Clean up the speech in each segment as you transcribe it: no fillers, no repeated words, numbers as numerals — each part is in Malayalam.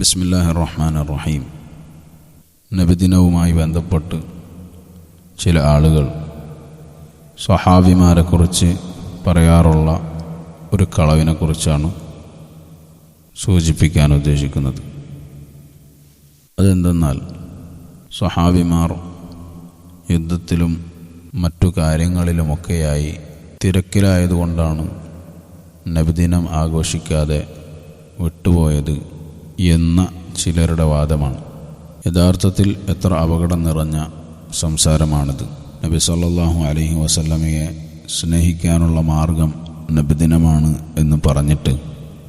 ബിസ്മില്ലാഹിർ റഹ്മാനിർ റഹീം. നബിദിനവുമായി ബന്ധപ്പെട്ട് ചില ആളുകൾ സ്വഹാബിമാരെക്കുറിച്ച് പറയാറുള്ള ഒരു കളവിനെക്കുറിച്ചാണ് സൂചിപ്പിക്കാൻ ഉദ്ദേശിക്കുന്നത്. അതെന്തെന്നാൽ സ്വഹാബിമാർ യുദ്ധത്തിലും മറ്റു കാര്യങ്ങളിലുമൊക്കെയായി തിരക്കിലായതുകൊണ്ടാണ് നബിദിനം ആഘോഷിക്കാതെ വിട്ടുപോയത് എന്ന ചിലരുടെ വാദമാണ്. യഥാർത്ഥത്തിൽ എത്ര അപകടം നിറഞ്ഞ സംസാരമാണിത്. നബി സല്ലല്ലാഹു അലൈഹി വസല്ലമയെ സ്നേഹിക്കാനുള്ള മാർഗം നബിദിനമാണ് എന്ന് പറഞ്ഞിട്ട്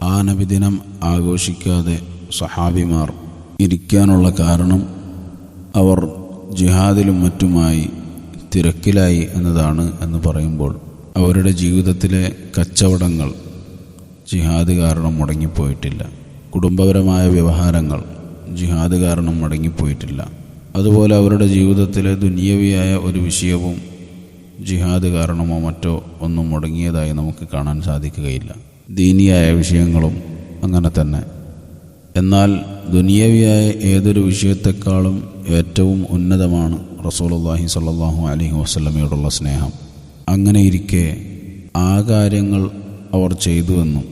ആ നബിദിനം ആഘോഷിക്കാതെ സഹാബിമാർ ഇരിക്കാനുള്ള കാരണം അവർ ജിഹാദിലും മറ്റുമായി തിരക്കിലായി എന്നതാണ് എന്ന് പറയുമ്പോൾ അവരുടെ ജീവിതത്തിലെ കച്ചവടങ്ങൾ ജിഹാദ് കാരണം മുടങ്ങിപ്പോയിട്ടില്ല. കുടുംബപരമായ വ്യവഹാരങ്ങൾ ജിഹാദ് കാരണം മുടങ്ങിപ്പോയിട്ടില്ല. അതുപോലെ അവരുടെ ജീവിതത്തിലെ ദുനിയവിയായ ഒരു വിഷയവും ജിഹാദ് കാരണമോ മറ്റോ ഒന്നും മുടങ്ങിയതായി നമുക്ക് കാണാൻ സാധിക്കുകയില്ല. ദീനിയായ വിഷയങ്ങളും അങ്ങനെ തന്നെ. എന്നാൽ ദുനിയവിയായ ഏതൊരു വിഷയത്തെക്കാളും ഏറ്റവും ഉന്നതമാണ് റസൂലുള്ളാഹി സ്വല്ലല്ലാഹു അലൈഹി വസല്ലമയോടുള്ള സ്നേഹം. അങ്ങനെയിരിക്കെ ആ കാര്യങ്ങൾ അവർ ചെയ്തുവെന്നും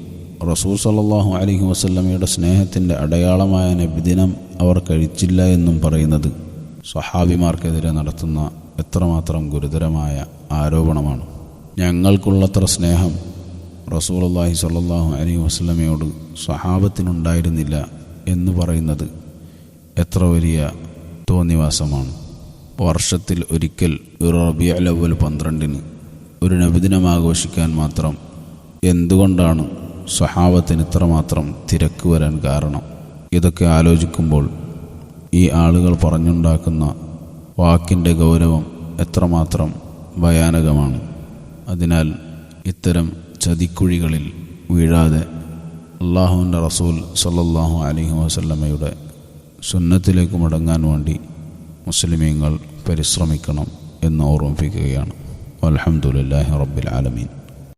റസൂൽ സല്ലല്ലാഹു അലൈഹി വസല്ലമയുടെ സ്നേഹത്തിൻ്റെ അടയാളമായ നബിദിനം അവർ കഴിച്ചില്ല എന്നും പറയുന്നത് സ്വഹാബിമാർക്കെതിരെ നടത്തുന്ന എത്രമാത്രം ഗുരുതരമായ ആരോപണമാണ്. ഞങ്ങൾക്കുള്ളത്ര സ്നേഹം റസൂലുള്ളാഹി സ്വല്ലല്ലാഹു അലൈഹി വസല്ലമയോട് സ്വഹാബത്തിനുണ്ടായിരുന്നില്ല എന്ന് പറയുന്നത് എത്ര വലിയ തോന്നിവാസമാണ്. വർഷത്തിൽ ഒരിക്കൽ റബീഉൽ അവ്വൽ 12 ഒരു നബിദിനം ആഘോഷിക്കാൻ മാത്രം എന്തുകൊണ്ടാണ് സ്വഹാബത്തിന് ഇത്രമാത്രം തിരക്ക് വരാൻ കാരണം? ഇതൊക്കെ ആലോചിക്കുമ്പോൾ ഈ ആളുകൾ പറഞ്ഞുണ്ടാക്കുന്ന വാക്കിൻ്റെ ഗൗരവം എത്രമാത്രം ഭയാനകമാണ്. അതിനാൽ ഇത്തരം ചതിക്കുഴികളിൽ വീഴാതെ അല്ലാഹുവിൻ്റെ റസൂൽ സല്ലല്ലാഹു അലൈഹി വസല്ലമയുടെ സുന്നത്തിലേക്ക് മടങ്ങാൻ വേണ്ടി മുസ്ലിമീങ്ങൾ പരിശ്രമിക്കണം എന്ന് ഓർമ്മിപ്പിക്കുകയാണ്. അൽഹംദുലില്ലാഹി റബ്ബിൽ ആലമീൻ.